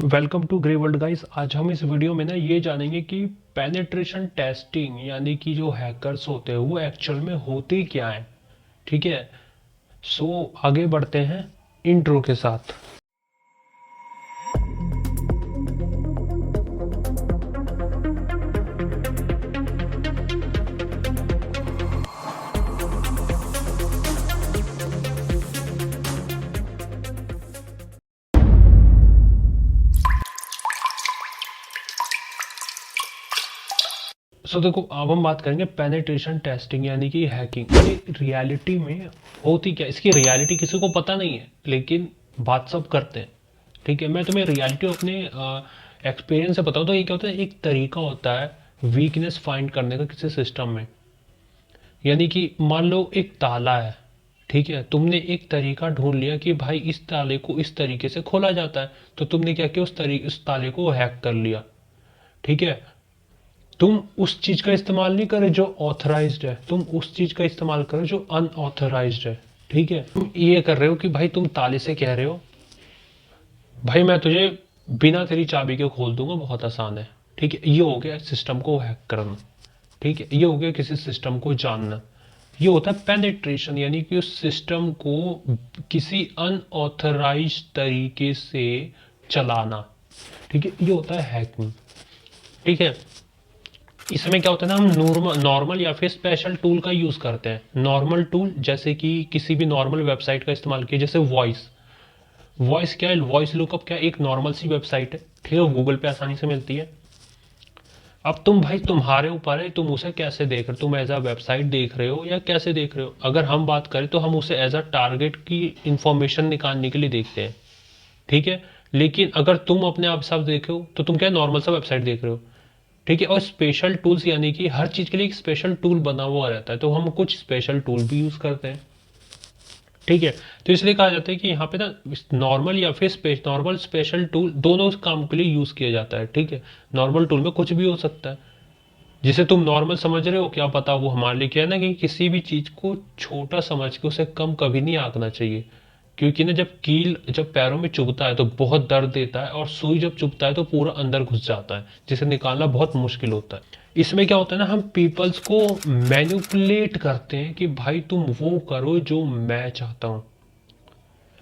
Welcome to grey world guys. आज हम इस वीडियो में ना ये जानेंगे कि पेनिट्रेशन टेस्टिंग यानी कि जो हैकर्स होते हैं वो एक्चुअल में होते क्या हैं। ठीक है, सो आगे बढ़ते हैं इंट्रो के साथ। सो देखो, अब हम बात करेंगे पेनिट्रेशन टेस्टिंग यानी कि हैकिंग। ये रियलिटी में होती क्या, इसकी रियलिटी किसी को पता नहीं है, लेकिन बात सब करते हैं। ठीक है, मैं तुम्हें रियलिटी अपने एक्सपीरियंस से बताऊँ तो ये क्या होता है, एक तरीका होता है वीकनेस फाइंड करने का किसी सिस्टम में। यानी कि मान लो एक ताला है, ठीक है, तुमने एक तरीका ढूंढ लिया कि भाई इस ताले को इस तरीके से खोला जाता है, तो तुमने क्या किया, उस ताले को हैक कर लिया। ठीक है, तुम उस चीज का इस्तेमाल नहीं करे जो ऑथराइज्ड है, तुम उस चीज का इस्तेमाल करो जो अनऑथराइज्ड है। ठीक है, तुम ये कर रहे हो कि भाई तुम ताले से कह रहे हो भाई मैं तुझे बिना तेरी चाबी के खोल दूंगा, बहुत आसान है। ठीक है, ये हो गया सिस्टम को हैक करना। ठीक है, ये हो गया किसी सिस्टम को जानना। ये होता है पेनिट्रेशन, यानी कि उस सिस्टम को किसी अनऑथराइज तरीके से चलाना। ठीक है, ये होता है हैकिंग। ठीक है, इसमें क्या होता है ना, हम नॉर्मल नॉर्मल या फिर स्पेशल टूल का यूज करते हैं। नॉर्मल टूल जैसे कि किसी भी नॉर्मल वेबसाइट का इस्तेमाल किया, जैसे वॉइस। वॉइस क्या है, वॉइस लुकअप क्या है, एक नॉर्मल सी वेबसाइट है। ठीक है, वो गूगल पे आसानी से मिलती है। अब तुम भाई तुम्हारे ऊपर है, तुम उसे कैसे देख रहे हो, तुम एज अ वेबसाइट देख रहे हो या कैसे देख रहे हो। अगर हम बात करें तो हम उसे एज अ टारगेट की इंफॉर्मेशन निकालने के लिए देखते हैं। ठीक है, लेकिन अगर तुम अपने आप सब देखे हो तो तुम क्या नॉर्मल सा वेबसाइट देख रहे हो। ठीक है, और स्पेशल टूल्स यानी कि हर चीज के लिए एक स्पेशल टूल बना हुआ रहता है, तो हम कुछ स्पेशल टूल भी यूज करते हैं। ठीक है, तो इसलिए कहा जाता है कि यहाँ पे ना नॉर्मल या फिर नॉर्मल स्पेशल टूल दोनों काम के लिए यूज किया जाता है। ठीक है, नॉर्मल टूल में कुछ भी हो सकता है, जिसे तुम नॉर्मल समझ रहे हो, क्या पता वो हमारे लिए क्या है ना, कि किसी भी चीज को छोटा समझ के उसे कम कभी नहीं आंकना चाहिए। क्योंकि ना जब कील जब पैरों में चुभता है तो बहुत दर्द देता है, और सुई जब चुभता है तो पूरा अंदर घुस जाता है, जिसे निकालना बहुत मुश्किल होता है। इसमें क्या होता है ना, हम पीपल्स को मैनिपुलेट करते हैं कि भाई तुम वो करो जो मैं चाहता हूँ।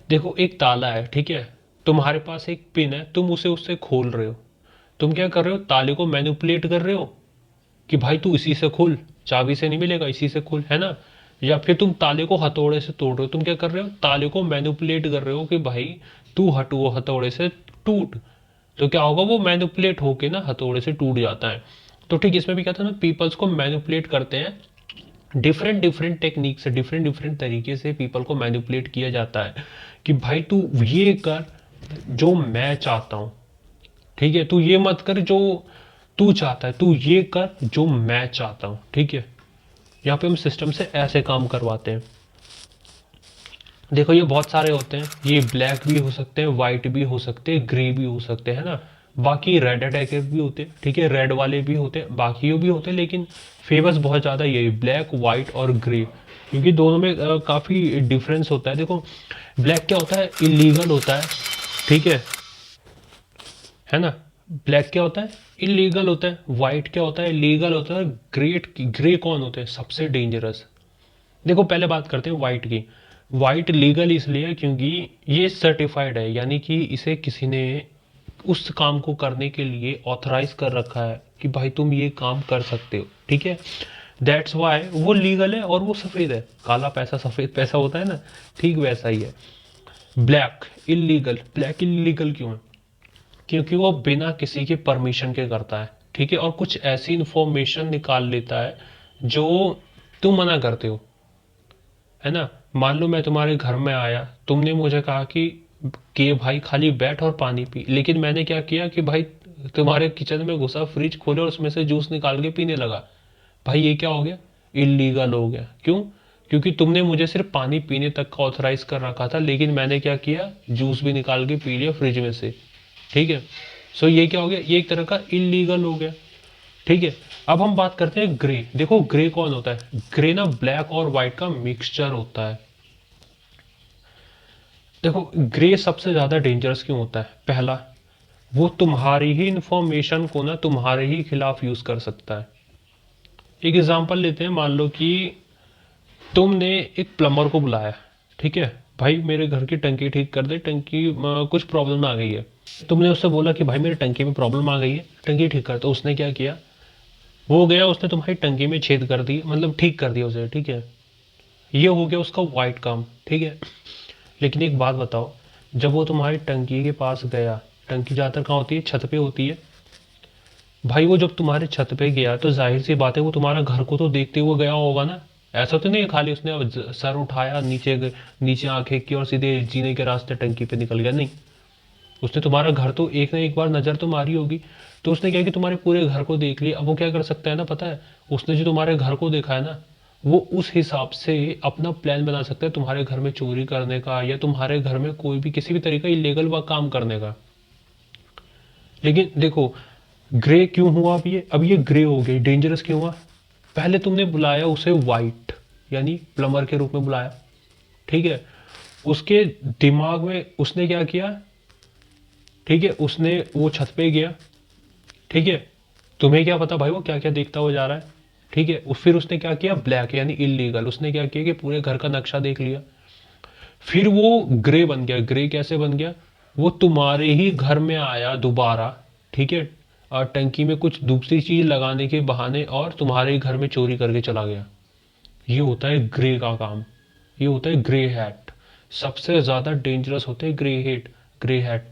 देखो, एक ताला है, ठीक है, तुम्हारे पास एक पिन है, तुम उसे उससे खोल रहे हो। तुम क्या कर रहे हो, ताले को मैनिपुलेट कर रहे हो कि भाई तू इसी से खोल, चाबी से नहीं मिलेगा, इसी से खोल, है ना। या फिर तुम ताले को हथौड़े से तोड़ रहे हो, तुम क्या कर रहे हो, ताले को मैनिपुलेट कर रहे हो कि भाई तू वो हथौड़े से टूट। तो क्या होगा, वो मैनिपुलेट होके ना हथौड़े से टूट जाता है। तो ठीक इसमें भी क्या था ना, पीपल्स को मैनिपुलेट करते हैं। डिफरेंट डिफरेंट टेक्निक से, डिफरेंट डिफरेंट तरीके से पीपल को मैनिपुलेट किया जाता है कि भाई तू ये कर जो मैं चाहता हूँ। ठीक है, तू ये मत कर जो तू चाहता है, तू ये कर जो मैं चाहता हूं। ठीक है, यहाँ पे हम सिस्टम से ऐसे काम करवाते हैं। देखो, ये बहुत सारे होते हैं, ये ब्लैक भी हो सकते हैं, व्हाइट भी हो सकते हैं, ग्रे भी हो सकते हैं ना। बाकी रेड अटैकर भी होते हैं, ठीक है, रेड वाले भी होते हैं, बाकी भी होते हैं, लेकिन फेमस बहुत ज़्यादा यही ब्लैक, व्हाइट और ग्रे, क्योंकि दोनों में काफ़ी डिफरेंस होता है। देखो, ब्लैक क्या होता है, इलीगल होता है। ठीक है ना। ब्लैक क्या होता है, इलीगल होता है। व्हाइट क्या होता है, लीगल होता है। ग्रे कौन होते हैं, सबसे डेंजरस। देखो, पहले बात करते हैं व्हाइट की। व्हाइट लीगल इसलिए क्योंकि ये सर्टिफाइड है, यानी कि इसे किसी ने उस काम को करने के लिए ऑथराइज कर रखा है कि भाई तुम ये काम कर सकते हो। ठीक है, दैट्स वाई वो लीगल है, और वो सफेद है। काला पैसा सफेद पैसा होता है ना, ठीक वैसा ही है। ब्लैक इलीगल, ब्लैक इलीगल क्यों है, क्योंकि वो बिना किसी के परमिशन के करता है। ठीक है, और कुछ ऐसी इंफॉर्मेशन निकाल लेता है जो तुम मना करते हो, है ना। मान लो मैं तुम्हारे घर में आया, तुमने मुझे कहा कि भाई खाली बैठ और पानी पी, लेकिन मैंने क्या किया कि भाई तुम्हारे किचन में घुसा, फ्रिज खोले और उसमें से जूस निकाल के पीने लगा। भाई ये क्या हो गया, इलीगल हो गया। क्यों, क्योंकि तुमने मुझे सिर्फ पानी पीने तक का ऑथराइज कर रखा था, लेकिन मैंने क्या किया, जूस भी निकाल के पी लिया फ्रिज में से। ठीक है, सो ये क्या हो गया, ये एक तरह का इलीगल हो गया। ठीक है, अब हम बात करते हैं ग्रे। देखो, ग्रे कौन होता है, ग्रे ना ब्लैक और व्हाइट का मिक्सचर होता है। देखो, ग्रे सबसे ज्यादा डेंजरस क्यों होता है, पहला, वो तुम्हारी ही इंफॉर्मेशन को ना तुम्हारे ही खिलाफ यूज कर सकता है। एक एग्जांपल लेते हैं, मान लो कि तुमने एक प्लम्बर को बुलाया, ठीक है, भाई मेरे घर की टंकी ठीक कर दे, टंकी कुछ प्रॉब्लम आ गई है। तुमने उससे बोला कि भाई मेरी टंकी में प्रॉब्लम आ गई है, टंकी ठीक कर। तो उसने क्या किया, वो गया, उसने तुम्हारी टंकी में छेद कर दी, मतलब ठीक कर दिया उसे, ठीक है। ये हो गया उसका वाइट काम, ठीक है। लेकिन एक बात बताओ, जब वो तुम्हारी टंकी के पास गया, टंकी ज़्यादातर कहाँ होती है, छत पे होती है। भाई वो जब तुम्हारे छत पे गया तो जाहिर सी बात है वो तुम्हारा घर को तो देखते हुए गया होगा ना। ऐसा तो नहीं है खाली उसने अब सर उठाया, नीचे आंखें की और सीधे जीने के रास्ते टंकी पे निकल गया, नहीं। उसने तुम्हारा घर तो एक ना एक बार नजर तो मारी होगी। तो उसने क्या कि तुम्हारे पूरे घर को देख लिया। अब वो क्या कर सकता है ना, पता है, उसने जो तुम्हारे घर को देखा है ना, वो उस हिसाब से अपना प्लान बना सकता है तुम्हारे घर में चोरी करने का, या तुम्हारे घर में कोई भी किसी भी तरीका इलीगल व काम करने का। लेकिन देखो, ग्रे क्यों हुआ, अब ये ग्रे हो गई, डेंजरस क्यों हुआ। पहले तुमने बुलाया उसे वाइट, यानी प्लम्बर के रूप में बुलाया, ठीक है। उसके दिमाग में उसने क्या किया, ठीक है, उसने वो छत पे गया, ठीक है। तुम्हें क्या पता भाई वो क्या क्या देखता हुआ जा रहा है, ठीक है। फिर उसने क्या किया, ब्लैक यानी इलीगल, उसने क्या किया कि पूरे घर का नक्शा देख लिया। फिर वो ग्रे बन गया। ग्रे कैसे बन गया, वो तुम्हारे ही घर में आया दोबारा, ठीक है, और टंकी में कुछ दूसरी चीज लगाने के बहाने और तुम्हारे ही घर में चोरी करके चला गया। ये होता है ग्रे का काम, ये होता है ग्रे हैट। सबसे ज्यादा डेंजरस होते हैं ग्रे हैट।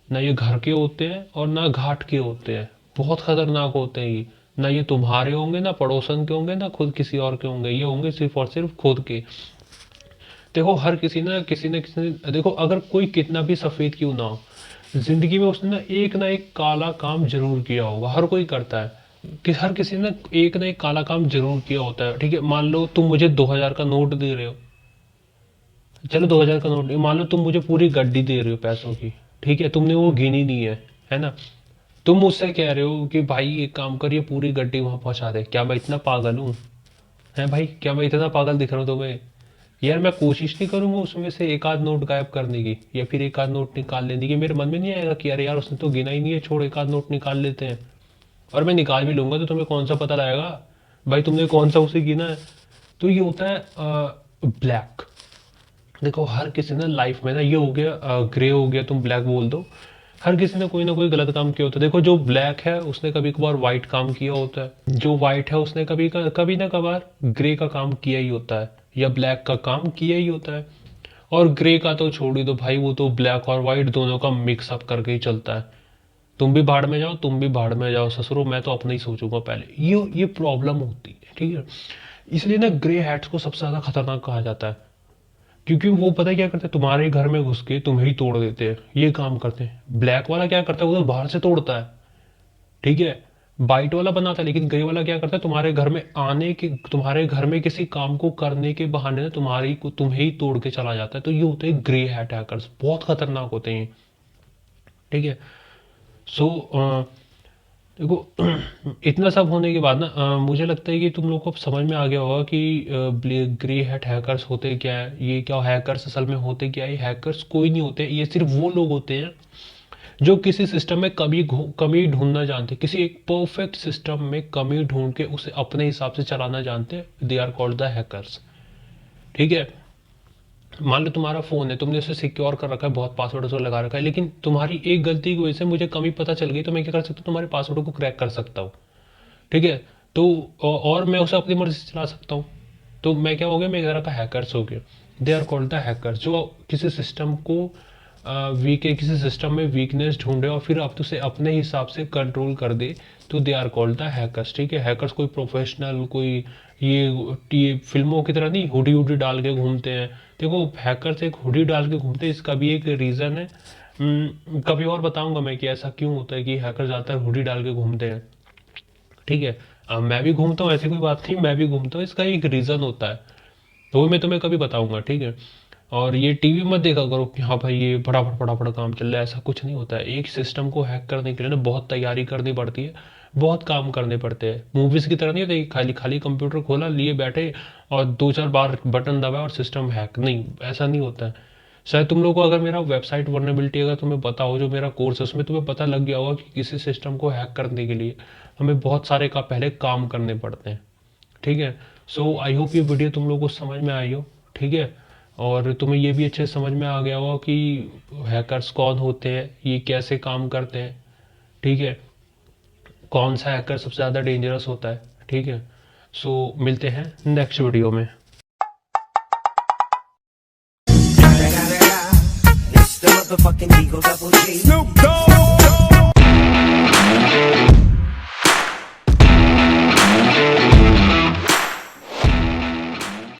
ना ये घर के होते हैं और ना घाट के होते हैं, बहुत खतरनाक होते हैं ये। ना ये तुम्हारे होंगे, ना पड़ोसन के होंगे, ना खुद किसी और के होंगे, ये होंगे सिर्फ और सिर्फ खुद के। देखो हर किसी ना किसी ने देखो, अगर कोई कितना भी सफेद क्यों ना हो, जिंदगी में उसने ना एक काला काम जरूर किया होगा, हर कोई करता है। कि हर किसी ने ना एक काला काम जरूर किया होता है, ठीक है। मान लो तुम मुझे 2,000 का नोट दे रहे हो, चलो 2,000 का नोट नहीं, मान लो तुम मुझे पूरी गड्डी दे रहे हो पैसों की, ठीक है, तुमने वो गिनी नहीं है ना। तुम मुझसे कह रहे हो कि भाई एक काम करिए, पूरी गड्डी वहां पहुंचा दे। क्या मैं इतना पागल हूँ, है भाई, क्या मैं इतना पागल दिख रहा हूँ तुम्हें। यार मैं कोशिश नहीं करूंगा उसमें से एक आध नोट गायब करने की, या फिर एक आध नोट निकाल लेने की। मेरे मन में नहीं आएगा कि यार उसने तो गिना ही नहीं है, छोड़ एक आध नोट निकाल लेते हैं। और मैं निकाल भी लूंगा तो तुम्हें कौन सा पता रहेगा भाई तुमने कौन सा उसे गिना है। तो ये होता है ब्लैक। देखो हर किसी ने लाइफ में ना, ये हो गया ग्रे हो गया, तुम ब्लैक बोल दो। हर किसी ने कोई ना कोई गलत काम किया होता है। देखो जो ब्लैक है उसने कभी कभार व्हाइट काम किया होता है, जो व्हाइट है उसने कभी ना कभार ग्रे का काम किया ही होता है, या ब्लैक का काम किया ही होता है। और ग्रे का तो छोड़ ही दो भाई, वो तो ब्लैक और व्हाइट दोनों का मिक्सअप करके ही चलता है। तुम भी भाड़ में जाओ, तुम भी भाड़ में जाओ ससुरो, मैं तो अपना ही सोचूंगा पहले। ये प्रॉब्लम होती है, ठीक है। इसलिए ना ग्रे हैट्स को सबसे ज्यादा खतरनाक कहा जाता है, क्योंकि वो पता है क्या करते हैं, तुम्हारे घर में घुस के तुम्हें ही तोड़ देते हैं, ये काम करते हैं। ब्लैक वाला क्या करता है, वो तो बाहर से तोड़ता है, ठीक है, वाइट वाला बनाता है। लेकिन ग्रे वाला क्या करता है, तुम्हारे घर में आने के, तुम्हारे घर में किसी काम को करने के बहाने ना तुम्हारी को तुम्हें ही तोड़ के चला जाता है। तो ये होते हैं ग्रे हैट हैकर्स, बहुत खतरनाक होते हैं, ठीक है। सो देखो इतना सब होने के बाद ना मुझे लगता है कि तुम लोग को अब समझ में आ गया होगा कि ग्रे हैट हैकर्स होते क्या है, ये क्या हैकर्स असल में होते क्या है। हैकर्स कोई नहीं होते, ये सिर्फ वो लोग होते हैं जो किसी सिस्टम में कमी ढूंढना जानते हैं, किसी एक परफेक्ट सिस्टम में कमी ढूंढ के उसे अपने हिसाब से चलाना जानते हैं। They are called the hackers, ठीक है। मान लो तुम्हारा फोन है, तुमने उसे सिक्योर कर रखा है, बहुत पासवर्ड उसे लगा रखा है, लेकिन तुम्हारी एक गलती की वजह से मुझे कमी पता चल गई, तो मैं क्या कर सकता हूँ, तुम्हारे पासवर्ड को क्रैक कर सकता हूँ, ठीक है। तो और मैं उसे अपनी मर्जी से चला सकता हूँ। तो मैं क्या हो गया, मैं एक तरह का हैकर्स हो गया। They are called the hackers, जो किसी सिस्टम को वीक है, किसी सिस्टम में वीकनेस ढूंढे और फिर आप उसे अपने हिसाब से कंट्रोल कर दे। तो they are called the hackers, ठीक है। हैकर्स कोई प्रोफेशनल, कोई ये फिल्मों की तरह नहीं हुडी हुडी डाल के घूमते हैं। देखो हैकर्स एक हुडी डाल के घूमते हैं, इसका भी एक रीज़न है। कभी और बताऊंगा मैं कि ऐसा क्यों होता है कि हैकर ज़्यादातर हुडी डाल के घूमते हैं, ठीक है। मैं भी घूमता हूँ, ऐसी कोई बात नहीं, मैं भी घूमता हूँ, इसका एक रीज़न होता है। तो वो मैं तुम्हें कभी बताऊंगा, ठीक है। और ये टीवी मत देखा करो कि हाँ भाई ये फटाफट फटाफट काम चल रहा है, ऐसा कुछ नहीं होता है। एक सिस्टम को हैक करने के लिए ना बहुत तैयारी करनी पड़ती है, बहुत काम करने पड़ते हैं। मूवीज की तरह नहीं होता कि खाली खाली कंप्यूटर खोला, लिए बैठे और दो चार बार बटन दबाया और सिस्टम हैक, नहीं, ऐसा नहीं होता है। शायद तुम लोगों को अगर मेरा वेबसाइट वर्नेबिलिटी अगर तुम्हें पता हो, जो मेरा कोर्स है उसमें तुम्हें पता लग गया होगा कि किसी सिस्टम को हैक करने के लिए हमें बहुत सारे का पहले काम करने पड़ते हैं। ठीक है। सो आई होप ये वीडियो तुम लोगों को समझ में आई हो। ठीक है। और तुम्हें ये भी अच्छे से समझ में आ गया होगा कि हैकर्स कौन होते हैं, ये कैसे काम करते हैं। ठीक है। कौन सा हैकर सबसे ज़्यादा डेंजरस होता है। ठीक है। सो मिलते हैं नेक्स्ट वीडियो में। It's the motherfucking Eagle Double G. Snoop Dogg.